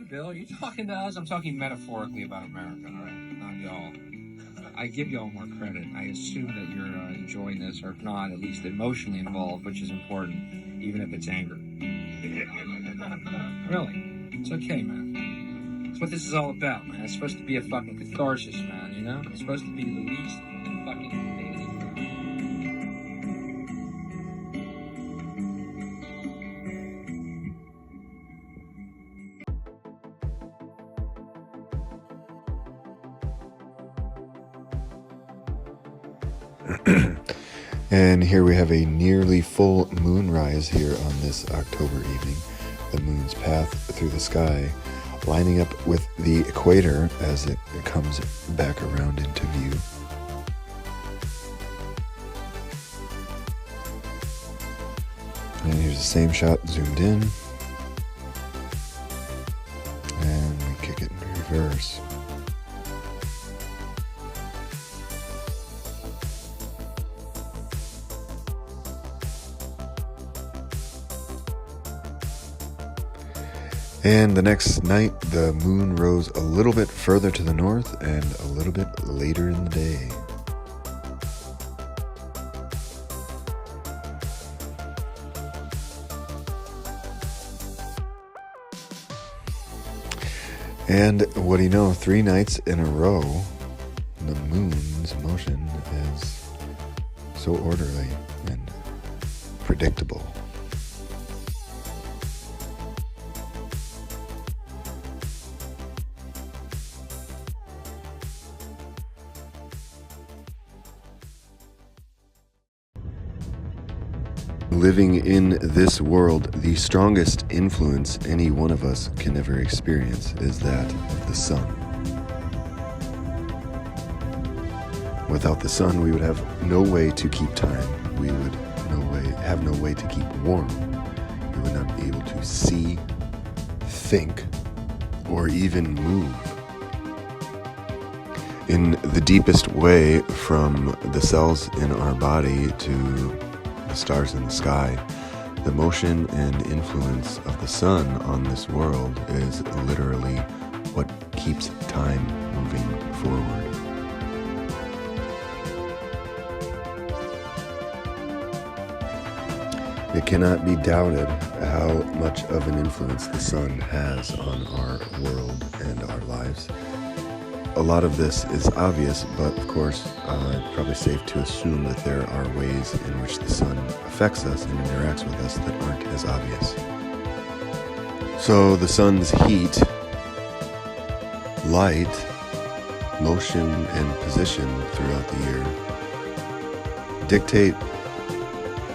Bill. Are you talking to us? I'm talking metaphorically about America, all right? Not y'all. I give y'all more credit. I assume that you're enjoying this, or if not, at least emotionally involved, which is important, even if it's anger. Really? It's okay, man. That's what this is all about, man. It's supposed to be a fucking catharsis, man, you know? It's supposed to be the least fucking thing. And here we have a nearly full moonrise here on this October evening. The moon's path through the sky lining up with the equator as it comes back around into view. And here's the same shot zoomed in. And we kick it in reverse. And the next night, the moon rose a little bit further to the north and a little bit later in the day. And what do you know, 3 nights in a row, the moon's motion is so orderly and predictable. Living in this world, the strongest influence any one of us can ever experience is that of the sun. Without the sun, we would have no way to keep time. We would have no way to keep warm. We would not be able to see, think, or even move. In the deepest way, from the cells in our body to the stars in the sky, the motion and influence of the sun on this world is literally what keeps time moving forward. It cannot be doubted how much of an influence the sun has on our world and our lives. A lot of this is obvious, but of course, it's probably safe to assume that there are ways in which the sun affects us and interacts with us that aren't as obvious. So the sun's heat, light, motion, and position throughout the year dictate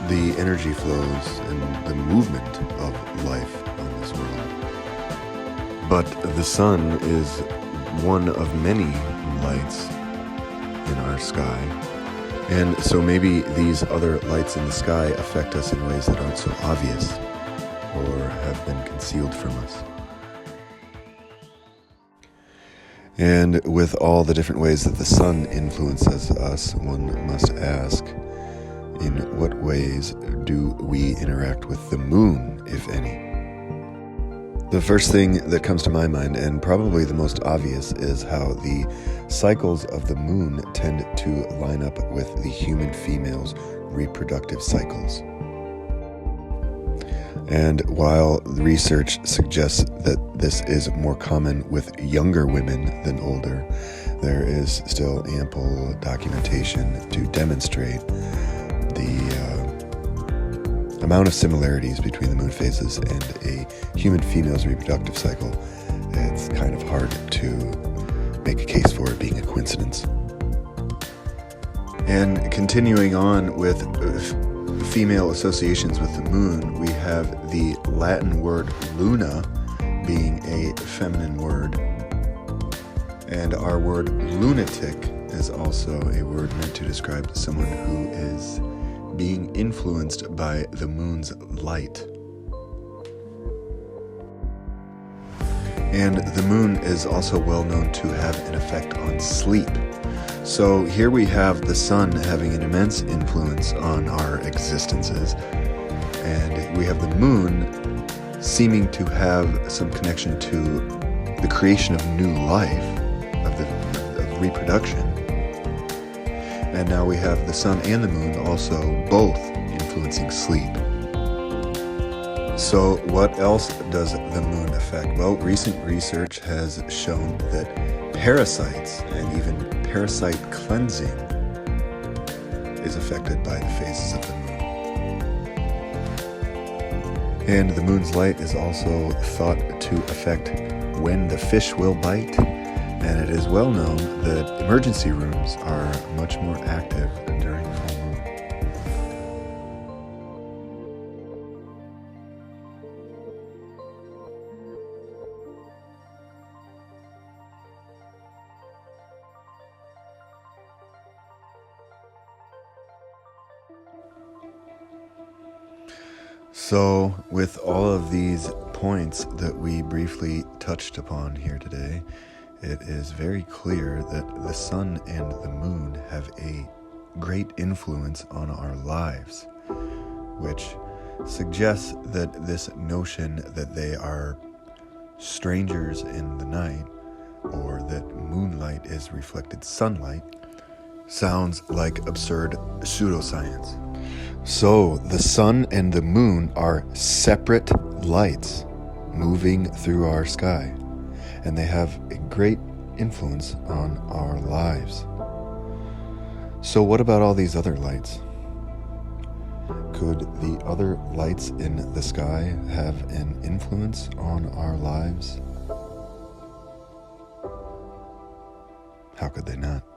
the energy flows and the movement of life on this world. But the sun is one of many lights in our sky, and so maybe these other lights in the sky affect us in ways that aren't so obvious or have been concealed from us. And with all the different ways that the sun influences us, one must ask, in what ways do we interact with the moon, if any? The first thing that comes to my mind, and probably the most obvious, is how the cycles of the moon tend to line up with the human female's reproductive cycles. And while the research suggests that this is more common with younger women than older, there is still ample documentation to demonstrate the amount of similarities between the moon phases and a human female's reproductive cycle. It's kind of hard to make a case for it being a coincidence. And continuing on with female associations with the moon, we have the Latin word luna being a feminine word, and our word lunatic is also a word meant to describe someone who is being influenced by the moon's light. And the moon is also well known to have an effect on sleep. So here we have the sun having an immense influence on our existences, and we have the moon seeming to have some connection to the creation of new life, of reproduction. And now we have the sun and the moon also both influencing sleep. So what else does the moon affect? Well, recent research has shown that parasites and even parasite cleansing is affected by the phases of the moon. And the moon's light is also thought to affect when the fish will bite. And it is well known that emergency rooms are much more active during full moon. So, with all of these points that we briefly touched upon here today, it is very clear that the sun and the moon have a great influence on our lives, which suggests that this notion that they are strangers in the night, or that moonlight is reflected sunlight, sounds like absurd pseudoscience. So the sun and the moon are separate lights moving through our sky, and they have a great influence on our lives. So what about all these other lights? Could the other lights in the sky have an influence on our lives? How could they not?